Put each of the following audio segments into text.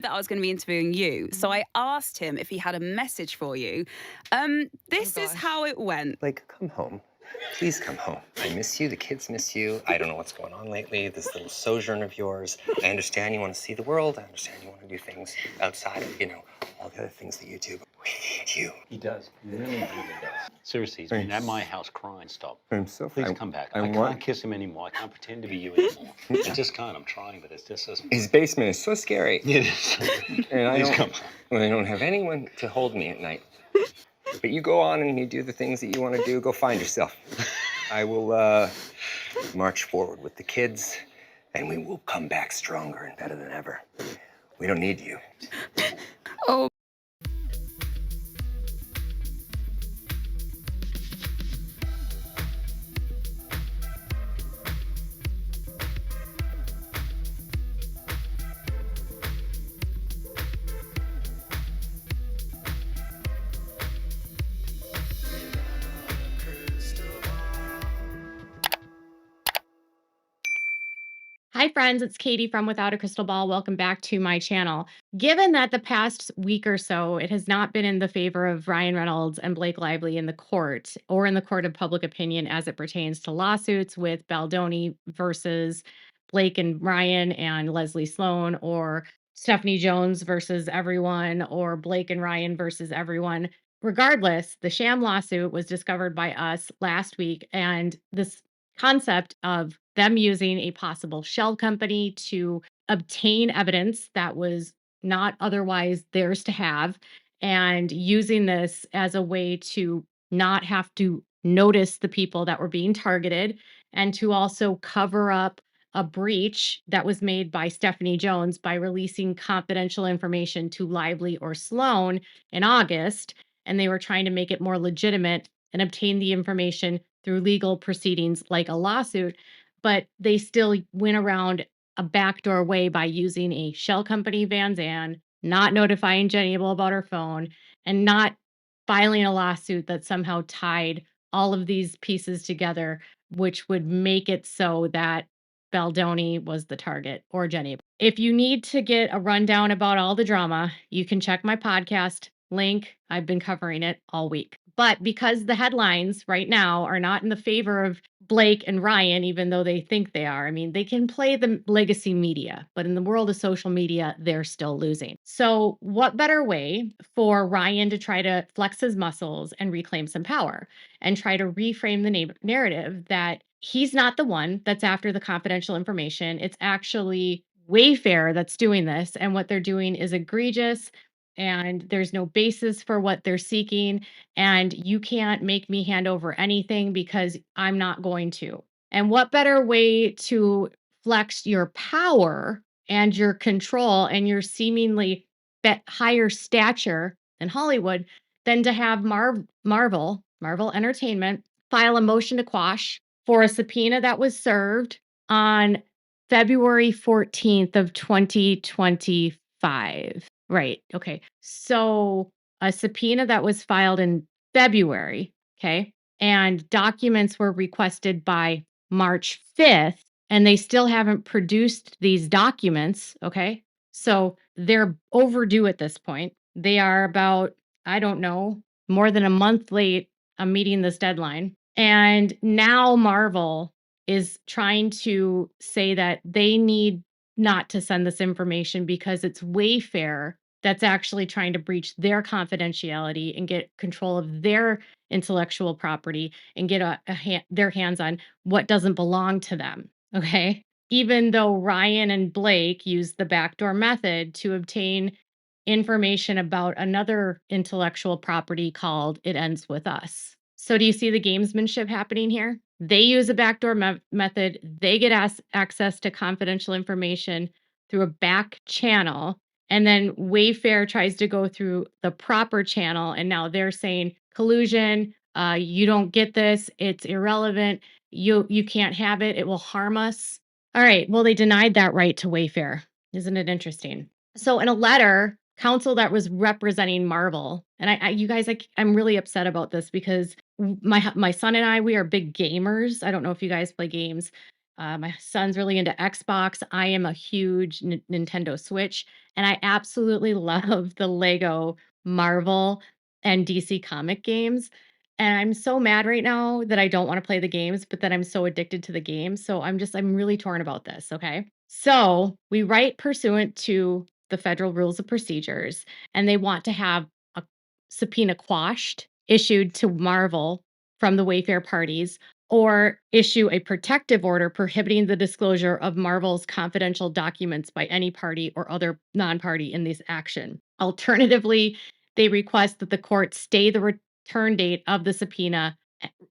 that I was going to be interviewing you. So I asked him if he had a message for you. This is how it went. Like, come home. Please come home. I miss you. The kids miss you. I don't know what's going on lately. This little sojourn of yours. I understand you want to see the world. I understand you want to do things outside of, all the other things that you do. But we need you. He does. He really, really does. Seriously, he's been at my house crying. Stop. I'm so Please come back. I can't kiss him anymore. I can't pretend to be you anymore. I just can't. I'm trying, but it's just doesn't. His basement is so scary. It is. And I Please don't have anyone to hold me at night. But you go on and you do the things that you want to do. Go find yourself. I will march forward with the kids, and we will come back stronger and better than ever. We don't need you. Oh. Hi friends, it's Katie from Without a Crystal Ball. Welcome back to my channel. Given that the past week or so, it has not been in the favor of Ryan Reynolds and Blake Lively in the court or in the court of public opinion as it pertains to lawsuits with Baldoni versus Blake and Ryan and Leslie Sloan, or Stephanie Jones versus everyone, or Blake and Ryan versus everyone. Regardless, the Sham lawsuit was discovered by us last week, and this concept of them using a possible shell company to obtain evidence that was not otherwise theirs to have, and using this as a way to not have to notice the people that were being targeted, and to also cover up a breach that was made by Stephanie Jones by releasing confidential information to Lively or Sloan in August. And they were trying to make it more legitimate and obtain the information through legal proceedings like a lawsuit, but they still went around a backdoor way by using a shell company, Van Zandt, not notifying Jenny about her phone, and not filing a lawsuit that somehow tied all of these pieces together, which would make it so that Baldoni was the target, or Jenny. If you need to get a rundown about all the drama, you can check my podcast link. I've been covering it all week. But because the headlines right now are not in the favor of Blake and Ryan, even though they think they are, I mean, they can play the legacy media, but in the world of social media, they're still losing. So what better way for Ryan to try to flex his muscles and reclaim some power and try to reframe the narrative that he's not the one that's after the confidential information. It's actually Wayfair that's doing this, and what they're doing is egregious, and there's no basis for what they're seeking, and you can't make me hand over anything because I'm not going to. And what better way to flex your power and your control and your seemingly higher stature in Hollywood than to have Marvel Entertainment file a motion to quash for a subpoena that was served on February 14th of 2025. Right. Okay. So a subpoena that was filed in February. Okay. And documents were requested by March 5th, and they still haven't produced these documents. Okay. So they're overdue at this point. They are about, I don't know, more than a month late on meeting this deadline. And now Marvel is trying to say that they need not to send this information because it's Wayfair that's actually trying to breach their confidentiality and get control of their intellectual property and get their hands on what doesn't belong to them. Okay. Even though Ryan and Blake used the backdoor method to obtain information about another intellectual property called It Ends With Us. So do you see the gamesmanship happening here? They use a backdoor method. They get access to confidential information through a back channel. And then Wayfair tries to go through the proper channel. And now they're saying collusion. You don't get this. It's irrelevant. You can't have it. It will harm us. All right. Well, they denied that right to Wayfair. Isn't it interesting? So in a letter, counsel that was representing Marvel, and you guys, I'm really upset about this because my son and I, we are big gamers. I don't know if you guys play games. My son's really into Xbox. I am a huge Nintendo Switch, and I absolutely love the Lego Marvel and DC comic games. And I'm so mad right now that I don't want to play the games, but that I'm so addicted to the games. So I'm really torn about this. Okay. So we write pursuant to the federal rules of procedures, and they want to have a subpoena quashed, issued to Marvel from the Wayfair parties, or issue a protective order prohibiting the disclosure of Marvel's confidential documents by any party or other non party in this action. Alternatively, they request that the court stay the return date of the subpoena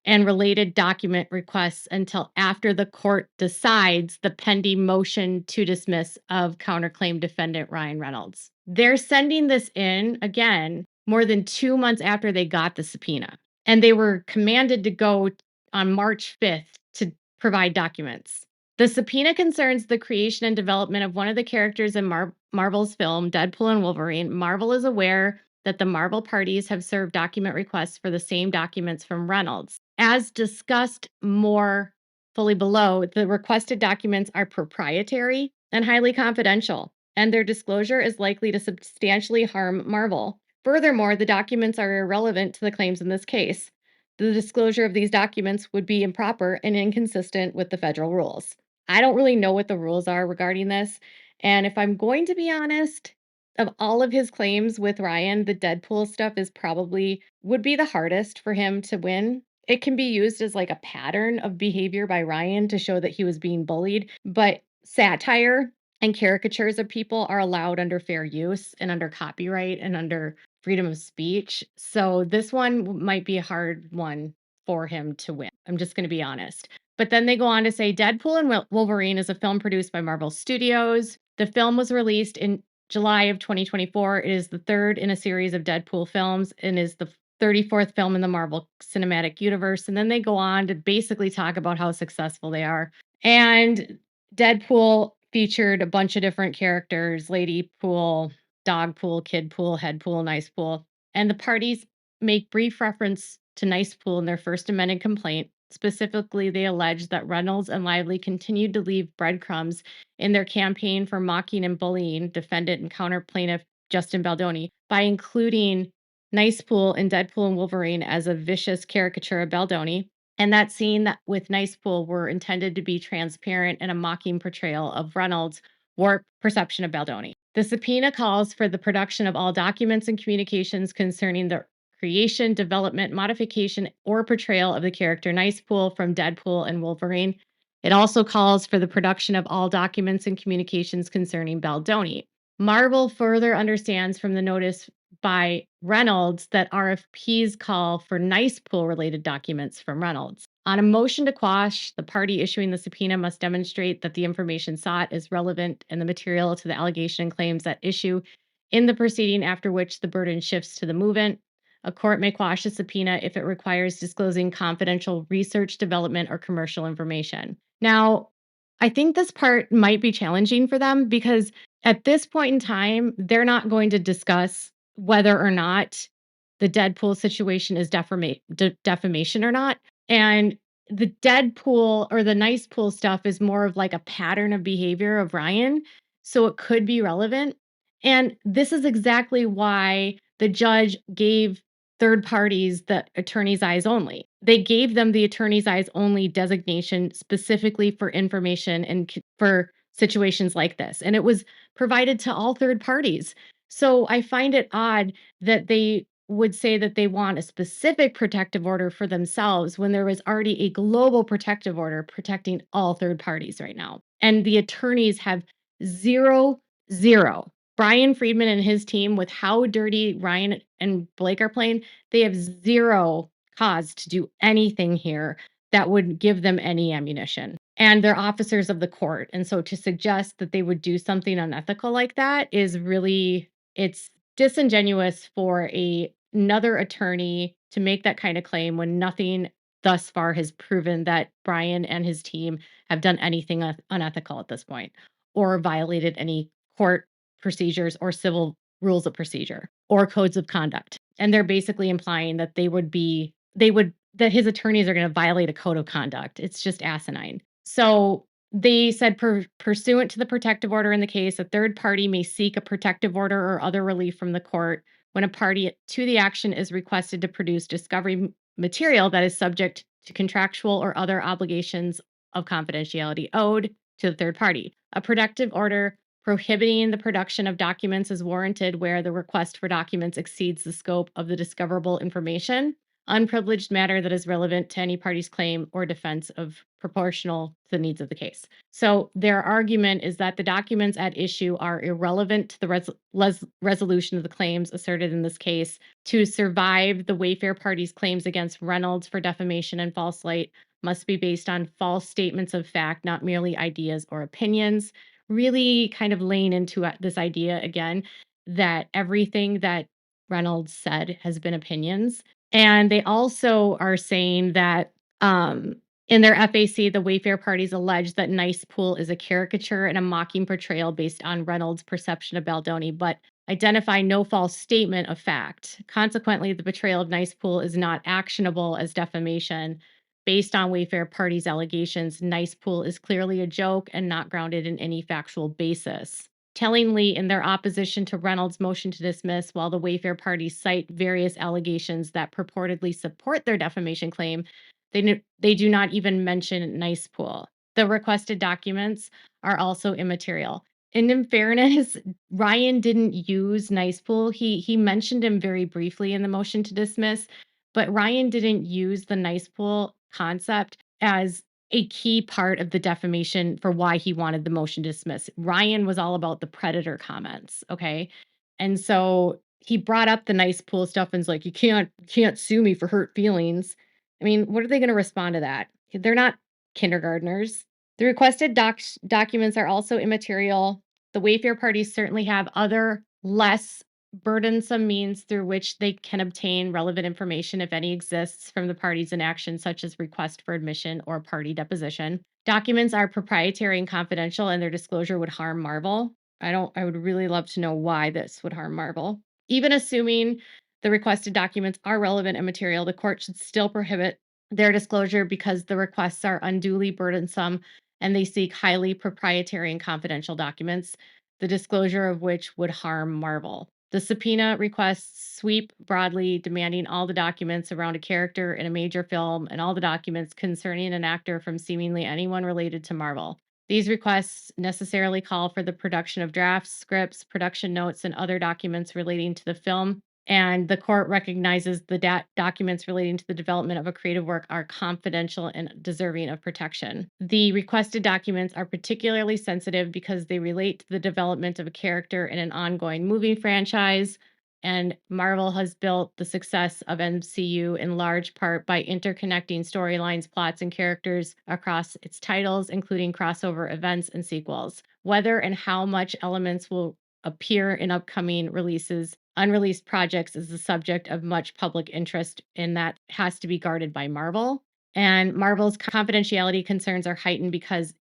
and related document requests until after the court decides the pending motion to dismiss of counterclaim defendant Ryan Reynolds. They're sending this in again more than 2 months after they got the subpoena, and they were commanded to go on March 5th to provide documents. The subpoena concerns the creation and development of one of the characters in Marvel's film, Deadpool and Wolverine. Marvel is aware that the Marvel parties have served document requests for the same documents from Reynolds. As discussed more fully below, the requested documents are proprietary and highly confidential, and their disclosure is likely to substantially harm Marvel. Furthermore, the documents are irrelevant to the claims in this case. The disclosure of these documents would be improper and inconsistent with the federal rules. I don't really know what the rules are regarding this. And if I'm going to be honest, of all of his claims with Ryan, the Deadpool stuff is probably would be the hardest for him to win. It can be used as like a pattern of behavior by Ryan to show that he was being bullied, but satire and caricatures of people are allowed under fair use and under copyright and under freedom of speech. So this one might be a hard one for him to win. I'm just going to be honest. But then they go on to say Deadpool and Wolverine is a film produced by Marvel Studios. The film was released in July of 2024. It is the third in a series of Deadpool films and is the 34th film in the Marvel Cinematic Universe. And then they go on to basically talk about how successful they are. And Deadpool featured a bunch of different characters: Lady Pool, Dog Pool, Kid Pool, Head Pool, Nice Pool. And the parties make brief reference to Nice Pool in their first amended complaint. Specifically, they allege that Reynolds and Lively continued to leave breadcrumbs in their campaign for mocking and bullying defendant and counter plaintiff Justin Baldoni by including Nice Pool in Deadpool and Wolverine as a vicious caricature of Baldoni. And that scene that with Nice Pool were intended to be transparent and a mocking portrayal of Reynolds' warped perception of Baldoni. The subpoena calls for the production of all documents and communications concerning the creation, development, modification, or portrayal of the character Nice Pool from Deadpool and Wolverine. It also calls for the production of all documents and communications concerning Baldoni. Marvel further understands from the notice by Reynolds that RFPs call for Nice Pool related documents from Reynolds. On a motion to quash, the party issuing the subpoena must demonstrate that the information sought is relevant and the material to the allegation and claims at issue in the proceeding, after which the burden shifts to the movant. A court may quash a subpoena if it requires disclosing confidential research, development, or commercial information. Now, I think this part might be challenging for them because at this point in time, they're not going to discuss whether or not the Deadpool situation is defamation or not. And the Deadpool or the Nice Pool stuff is more of like a pattern of behavior of Ryan. So it could be relevant. And this is exactly why the judge gave third parties the attorney's eyes only. They gave them the attorney's eyes only designation specifically for information and for situations like this. And it was provided to all third parties. So I find it odd that they would say that they want a specific protective order for themselves when there was already a global protective order protecting all third parties right now. And the attorneys have zero, zero. Brian Friedman and his team, with how dirty Ryan and Blake are playing, they have zero cause to do anything here that would give them any ammunition. And they're officers of the court. And so to suggest that they would do something unethical like that is really, it's disingenuous for another attorney to make that kind of claim when nothing thus far has proven that Brian and his team have done anything unethical at this point or violated any court procedures or civil rules of procedure or codes of conduct. And they're basically implying that that his attorneys are going to violate a code of conduct. It's just asinine. So They said pursuant to the protective order in the case, a third party may seek a protective order or other relief from the court when a party to the action is requested to produce discovery material that is subject to contractual or other obligations of confidentiality owed to the third party. A protective order prohibiting the production of documents is warranted where the request for documents exceeds the scope of the discoverable information, unprivileged matter that is relevant to any party's claim or defense of proportional to the needs of the case. So their argument is that the documents at issue are irrelevant to the resolution of the claims asserted in this case. To survive, the Wayfair party's claims against Reynolds for defamation and false light must be based on false statements of fact, not merely ideas or opinions. Really kind of laying into this idea again that everything that Reynolds said has been opinions. And they also are saying that in their FAC, the Wayfair parties allege that Nice Pool is a caricature and a mocking portrayal based on Reynolds' perception of Baldoni, but identify no false statement of fact. Consequently, the portrayal of Nice Pool is not actionable as defamation. Based on Wayfair parties' allegations, Nice Pool is clearly a joke and not grounded in any factual basis. Tellingly, in their opposition to Reynolds' motion to dismiss, while the Wayfair parties cite various allegations that purportedly support their defamation claim, they do not even mention Nice Pool. The requested documents are also immaterial. And in fairness, Ryan didn't use Nice Pool. He mentioned him very briefly in the motion to dismiss, but Ryan didn't use the Nice Pool concept as a key part of the defamation for why he wanted the motion dismissed. Ryan was all about the predator comments, okay? And so he brought up the Nice Pool stuff and was like, you can't sue me for hurt feelings. I mean, what are they going to respond to that? They're not kindergartners. The requested documents are also immaterial. The Wayfair parties certainly have other less burdensome means through which they can obtain relevant information, if any exists, from the parties in action, such as request for admission or party deposition. Documents are proprietary and confidential, and their disclosure would harm Marvel. I would really love to know why this would harm Marvel. Even assuming the requested documents are relevant and material, the court should still prohibit their disclosure because the requests are unduly burdensome and they seek highly proprietary and confidential documents, the disclosure of which would harm Marvel. The subpoena requests sweep broadly, demanding all the documents around a character in a major film and all the documents concerning an actor from seemingly anyone related to Marvel. These requests necessarily call for the production of drafts, scripts, production notes, and other documents relating to the film. And the court recognizes the documents relating to the development of a creative work are confidential and deserving of protection. The requested documents are particularly sensitive because they relate to the development of a character in an ongoing movie franchise. And Marvel has built the success of MCU in large part by interconnecting storylines, plots, and characters across its titles, including crossover events and sequels. Whether and how much elements will appear in upcoming releases, unreleased projects is the subject of much public interest, and that has to be guarded by Marvel. And Marvel's confidentiality concerns are heightened because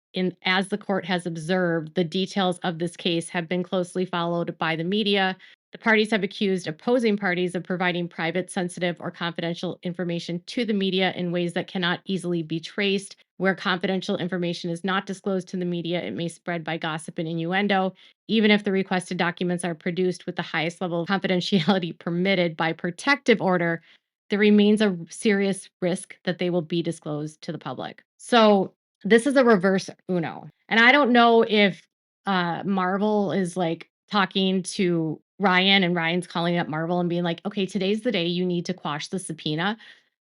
as the court has observed, the details of this case have been closely followed by the media. The parties have accused opposing parties of providing private, sensitive, or confidential information to the media in ways that cannot easily be traced. Where confidential information is not disclosed to the media, it may spread by gossip and innuendo. Even if the requested documents are produced with the highest level of confidentiality permitted by protective order, there remains a serious risk that they will be disclosed to the public. So this is a reverse Uno. And I don't know if Marvel is like talking to Ryan and Ryan's calling up Marvel and being like, okay, today's the day you need to quash the subpoena.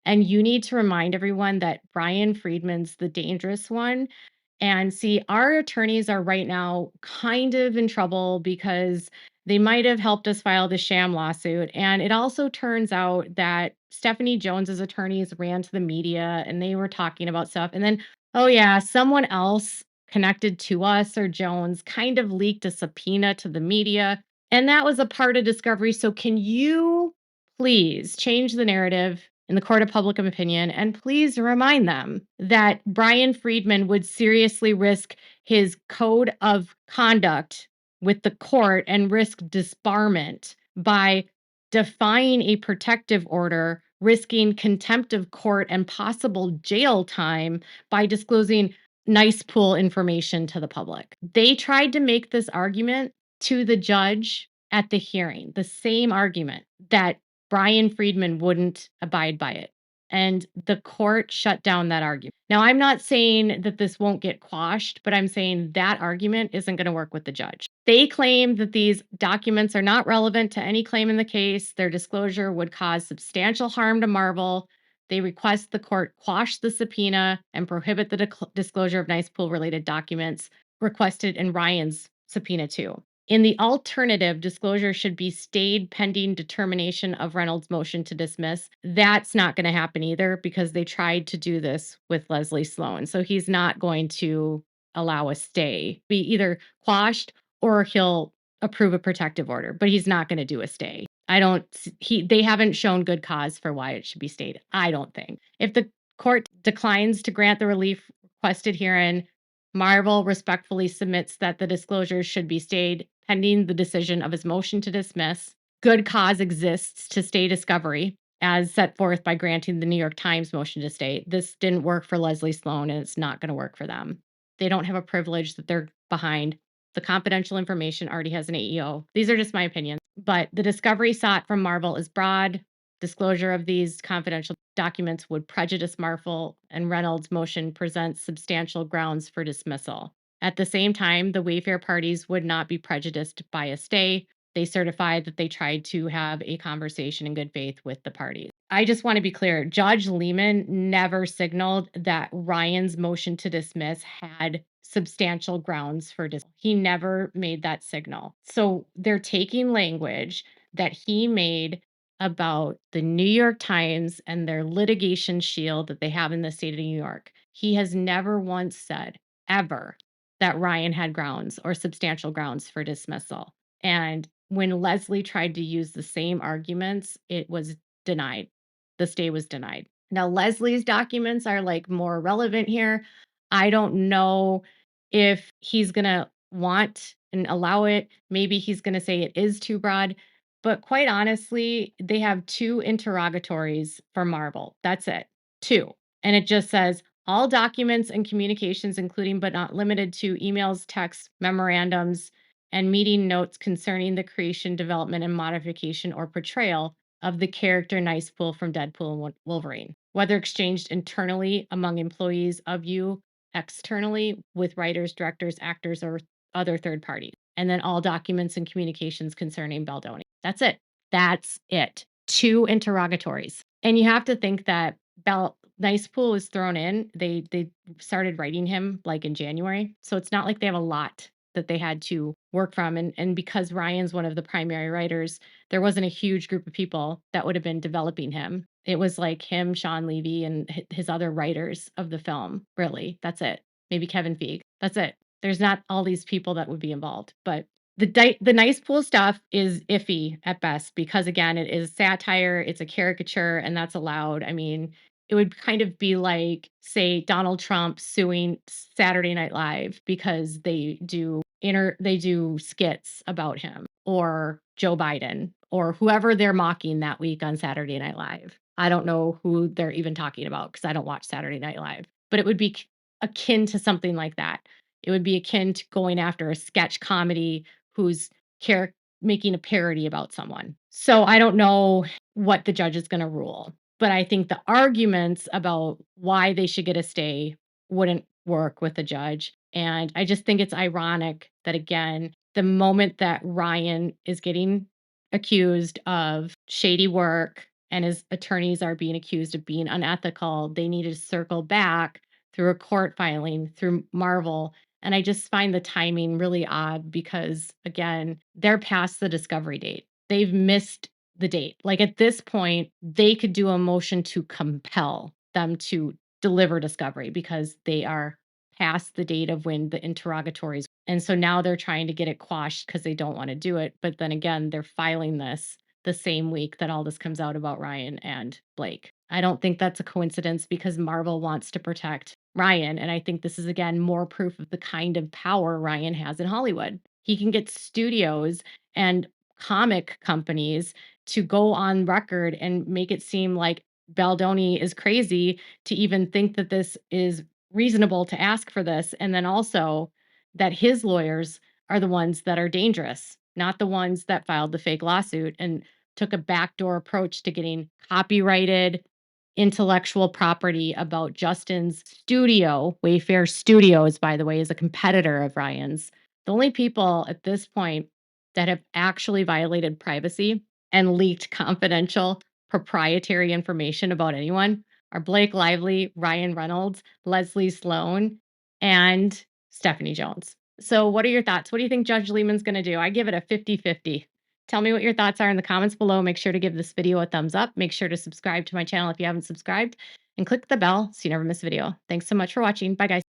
And you need to remind everyone that Brian Friedman's the dangerous one. And see, our attorneys are right now kind of in trouble because they might have helped us file the Sham lawsuit. And it also turns out that Stephanie Jones's attorneys ran to the media and they were talking about stuff. And then, oh, yeah, someone else connected to us or Jones kind of leaked a subpoena to the media. And that was a part of discovery. So, can you please change the narrative in the court of public opinion and please remind them that Brian Friedman would seriously risk his code of conduct with the court and risk disbarment by defying a protective order, risking contempt of court and possible jail time by disclosing nice pool information to the public. They tried to make this argument to the judge at the hearing, the same argument that Brian Friedman wouldn't abide by it. And the court shut down that argument. Now, I'm not saying that this won't get quashed, but I'm saying that argument isn't going to work with the judge. They claim that these documents are not relevant to any claim in the case. Their disclosure would cause substantial harm to Marvel. They request the court quash the subpoena and prohibit the disclosure of nice pool related documents requested in Ryan's subpoena too. In the alternative, disclosure should be stayed pending determination of Reynolds' motion to dismiss. That's not going to happen either because they tried to do this with Leslie Sloan. So he's not going to allow a stay, be either quashed or he'll approve a protective order, but he's not going to do a stay. They haven't shown good cause for why it should be stayed. I don't think. If the court declines to grant the relief requested herein, Marvel respectfully submits that the disclosures should be stayed pending the decision of his motion to dismiss. Good cause exists to stay discovery as set forth by granting the New York Times motion to stay. This didn't work for Leslie Sloan and it's not going to work for them. They don't have a privilege that they're behind. The confidential information already has an AEO. These are just my opinions. But the discovery sought from Marvel is broad. Disclosure of these confidential documents would prejudice Marvel, and Reynolds' motion presents substantial grounds for dismissal. At the same time, the Wayfair parties would not be prejudiced by a stay. They certified that they tried to have a conversation in good faith with the parties. I just want to be clear, Judge Lehman never signaled that Ryan's motion to dismiss had substantial grounds for dismissal. He never made that signal. So they're taking language that he made about the New York Times and their litigation shield that they have in the state of New York. He has never once said, ever, that Ryan had grounds or substantial grounds for dismissal. And when Leslie tried to use the same arguments, it was denied. The stay was denied. Now, Leslie's documents are like more relevant here. I don't know if he's going to want and allow it. Maybe he's going to say it is too broad. But quite honestly, they have 2 interrogatories for Marvel. That's it. 2. And it just says all documents and communications, including but not limited to emails, texts, memorandums, and meeting notes concerning the creation, development, and modification or portrayal of the character Nice Pool from Deadpool and Wolverine, whether exchanged internally among employees of you, externally with writers, directors, actors, or other third parties. And then all documents and communications concerning Baldoni. That's it. That's it. 2 interrogatories. And you have to think that Nice Pool was thrown in. They started writing him like in January. So it's not like they have a lot that they had to work from. And because Ryan's one of the primary writers, there wasn't a huge group of people that would have been developing him. It was like him, Sean Levy, and his other writers of the film. Really, that's it. Maybe Kevin Feige. That's it. There's not all these people that would be involved. But the Nice Pool stuff is iffy at best because, again, it is satire. It's a caricature, and that's allowed. I mean, it would kind of be like, say, Donald Trump suing Saturday Night Live because they do skits about him, or Joe Biden, or whoever they're mocking that week on Saturday Night Live. I don't know who they're even talking about because I don't watch Saturday Night Live, but it would be akin to something like that. It would be akin to going after a sketch comedy who's making a parody about someone. So I don't know what the judge is going to rule, but I think the arguments about why they should get a stay wouldn't work with the judge. And I just think it's ironic that, again, the moment that Ryan is getting accused of shady work and his attorneys are being accused of being unethical, they need to circle back through a court filing through Marvel. And I just find the timing really odd because, again, they're past the discovery date. They've missed the date. Like at this point, they could do a motion to compel them to deliver discovery because they are past the date of when the interrogatories. And so now they're trying to get it quashed because they don't want to do it. But then again, they're filing this the same week that all this comes out about Ryan and Blake. I don't think that's a coincidence because Marvel wants to protect Ryan. And I think this is, again, more proof of the kind of power Ryan has in Hollywood. He can get studios and comic companies to go on record and make it seem like Baldoni is crazy to even think that this is reasonable to ask for this, and then also that his lawyers are the ones that are dangerous, not the ones that filed the fake lawsuit and took a backdoor approach to getting copyrighted intellectual property about Justin's studio. Wayfair Studios, by the way, is a competitor of Ryan's. The only people at this point that have actually violated privacy and leaked confidential proprietary information about anyone are Blake Lively, Ryan Reynolds, Leslie Sloan, and Stephanie Jones. So what are your thoughts? What do you think Judge Lehman's going to do? I give it a 50-50. Tell me what your thoughts are in the comments below. Make sure to give this video a thumbs up. Make sure to subscribe to my channel if you haven't subscribed, and click the bell so you never miss a video. Thanks so much for watching. Bye, guys.